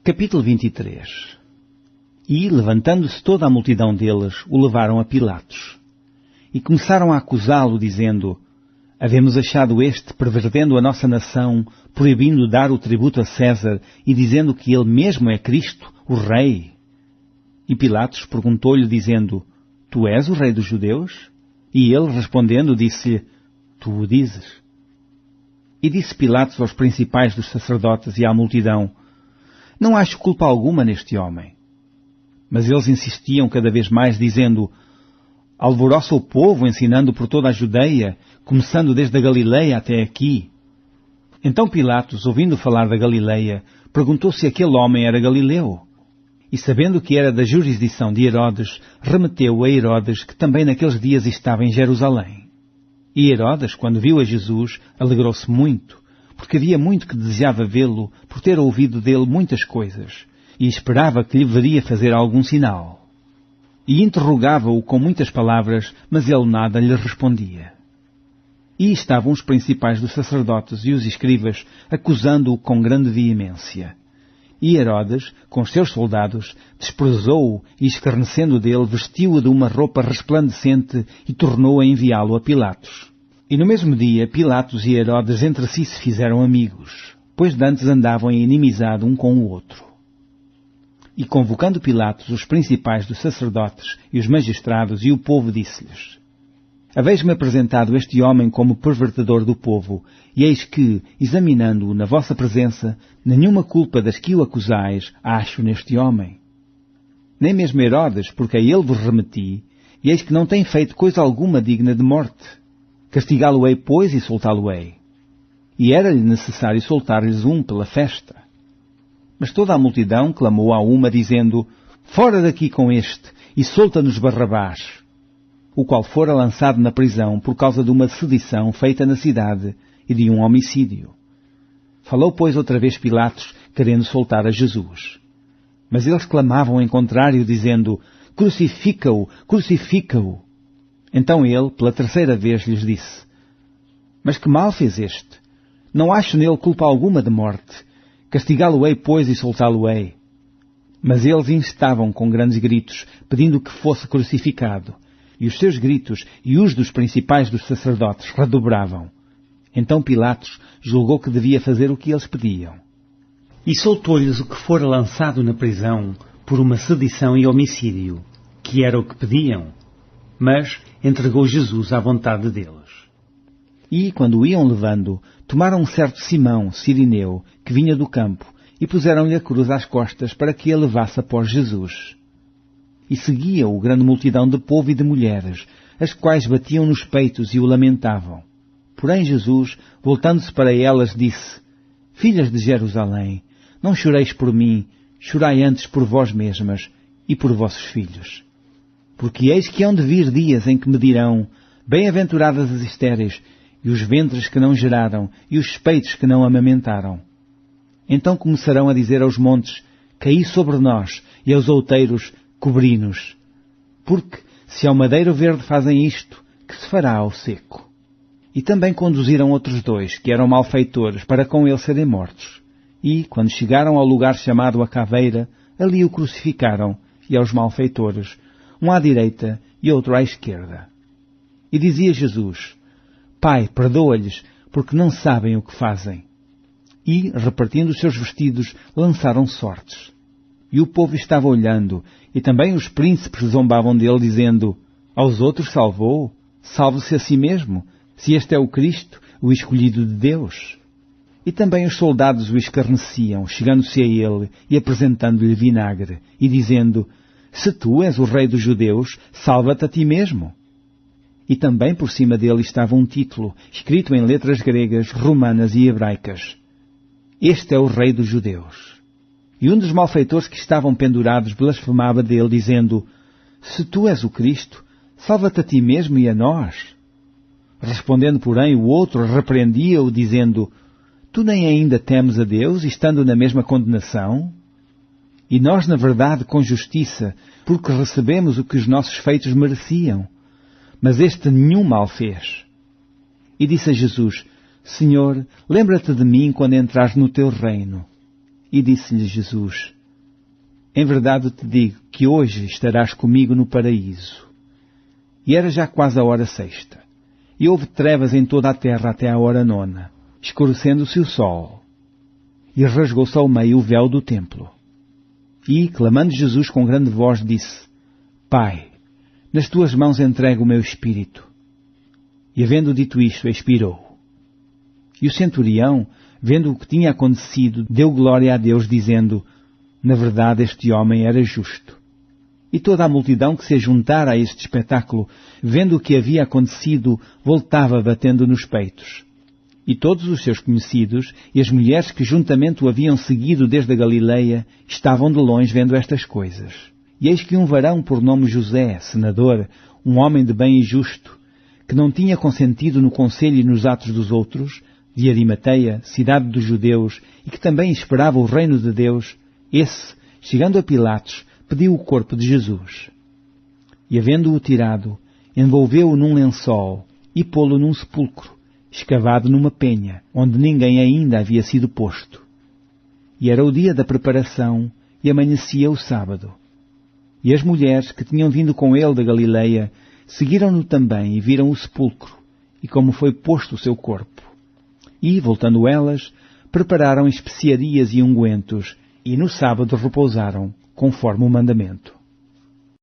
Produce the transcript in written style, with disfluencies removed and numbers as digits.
Capítulo 23. E, levantando-se toda a multidão deles, o levaram a Pilatos. E começaram a acusá-lo, dizendo: Havemos achado este pervertendo a nossa nação, proibindo dar o tributo a César e dizendo que ele mesmo é Cristo, o Rei. E Pilatos perguntou-lhe, dizendo: Tu és o Rei dos Judeus? E ele, respondendo, disse-lhe: Tu o dizes. E disse Pilatos aos principais dos sacerdotes e à multidão: Não acho culpa alguma neste homem. Mas eles insistiam cada vez mais, dizendo: Alvoroça o povo, ensinando por toda a Judeia, começando desde a Galileia até aqui. Então Pilatos, ouvindo falar da Galileia, perguntou se aquele homem era galileu. E sabendo que era da jurisdição de Herodes, remeteu a Herodes, que também naqueles dias estava em Jerusalém. E Herodes, quando viu a Jesus, alegrou-se muito, porque havia muito que desejava vê-lo, por ter ouvido dele muitas coisas, e esperava que lhe veria fazer algum sinal. E interrogava-o com muitas palavras, mas ele nada lhe respondia. E estavam os principais dos sacerdotes e os escribas, acusando-o com grande veemência. E Herodes, com os seus soldados, desprezou-o e, escarnecendo dele, vestiu-o de uma roupa resplandecente e tornou a enviá-lo a Pilatos. E no mesmo dia, Pilatos e Herodes entre si se fizeram amigos, pois dantes andavam em inimizade um com o outro. E convocando Pilatos os principais dos sacerdotes e os magistrados e o povo, disse-lhes: Haveis-me apresentado este homem como pervertedor do povo, e eis que, examinando-o na vossa presença, nenhuma culpa das que o acusais acho neste homem. Nem mesmo Herodes, porque a ele vos remeti, e eis que não tem feito coisa alguma digna de morte. Castigá-lo-ei, pois, e soltá-lo-ei. E era-lhe necessário soltar-lhes um pela festa. Mas toda a multidão clamou a uma, dizendo: Fora daqui com este, e solta-nos Barrabás, o qual fora lançado na prisão por causa de uma sedição feita na cidade e de um homicídio. Falou, pois, outra vez Pilatos, querendo soltar a Jesus. Mas eles clamavam em contrário, dizendo: Crucifica-o, crucifica-o. Então ele, pela terceira vez, lhes disse: Mas que mal fez este? Não acho nele culpa alguma de morte. Castigá-lo-ei, pois, e soltá-lo-ei. Mas eles instavam com grandes gritos, pedindo que fosse crucificado. E os seus gritos e os dos principais dos sacerdotes redobravam. Então Pilatos julgou que devia fazer o que eles pediam. E soltou-lhes o que fora lançado na prisão por uma sedição e homicídio, que era o que pediam, mas entregou Jesus à vontade deles. E, quando o iam levando, tomaram um certo Simão, sirineu, que vinha do campo, e puseram-lhe a cruz às costas para que a levasse após Jesus. E seguia-o grande multidão de povo e de mulheres, as quais batiam nos peitos e o lamentavam. Porém Jesus, voltando-se para elas, disse: Filhas de Jerusalém, não choreis por mim, chorai antes por vós mesmas e por vossos filhos. Porque eis que hão de vir dias em que me dirão: Bem-aventuradas as estéreis, e os ventres que não geraram, e os peitos que não amamentaram. Então começarão a dizer aos montes: Caí sobre nós, e aos outeiros: Cobri-nos. Porque, se ao madeiro verde fazem isto, que se fará ao seco? E também conduziram outros dois, que eram malfeitores, para com ele serem mortos. E, quando chegaram ao lugar chamado a Caveira, ali o crucificaram, e aos malfeitores, um à direita e outro à esquerda. E dizia Jesus: Pai, perdoa-lhes, porque não sabem o que fazem. E, repartindo os seus vestidos, lançaram sortes. E o povo estava olhando, e também os príncipes zombavam dele, dizendo: Aos outros salvou, salve-se a si mesmo, se este é o Cristo, o escolhido de Deus. E também os soldados o escarneciam, chegando-se a ele e apresentando-lhe vinagre, e dizendo: Se tu és o rei dos judeus, salva-te a ti mesmo. E também por cima dele estava um título, escrito em letras gregas, romanas e hebraicas: Este é o rei dos judeus. E um dos malfeitores que estavam pendurados blasfemava dele, dizendo: Se tu és o Cristo, salva-te a ti mesmo e a nós. Respondendo, porém, o outro repreendia-o, dizendo: Tu nem ainda temes a Deus, estando na mesma condenação? E nós, na verdade, com justiça, porque recebemos o que os nossos feitos mereciam. Mas este nenhum mal fez. E disse a Jesus: Senhor, lembra-te de mim quando entrares no teu reino. E disse-lhe Jesus: Em verdade te digo que hoje estarás comigo no paraíso. E era já quase a hora sexta. E houve trevas em toda a terra até à hora nona, escurecendo-se o sol. E rasgou-se ao meio o véu do templo. E, clamando Jesus com grande voz, disse: Pai, nas tuas mãos entrego o meu espírito. E havendo dito isto, expirou. E o centurião, vendo o que tinha acontecido, deu glória a Deus, dizendo: Na verdade este homem era justo. E toda a multidão que se juntara a este espetáculo, vendo o que havia acontecido, voltava batendo nos peitos. E todos os seus conhecidos e as mulheres que juntamente o haviam seguido desde a Galileia estavam de longe vendo estas coisas. E eis que um varão por nome José, senador, um homem de bem e justo, que não tinha consentido no conselho e nos atos dos outros, de Arimateia, cidade dos judeus, e que também esperava o reino de Deus, esse, chegando a Pilatos, pediu o corpo de Jesus. E havendo-o tirado, envolveu-o num lençol e pô-lo num sepulcro, escavado numa penha, onde ninguém ainda havia sido posto. E era o dia da preparação, e amanhecia o sábado. E as mulheres que tinham vindo com ele da Galileia seguiram-no também e viram o sepulcro, e como foi posto o seu corpo. E, voltando elas, prepararam especiarias e ungüentos, e no sábado repousaram, conforme o mandamento.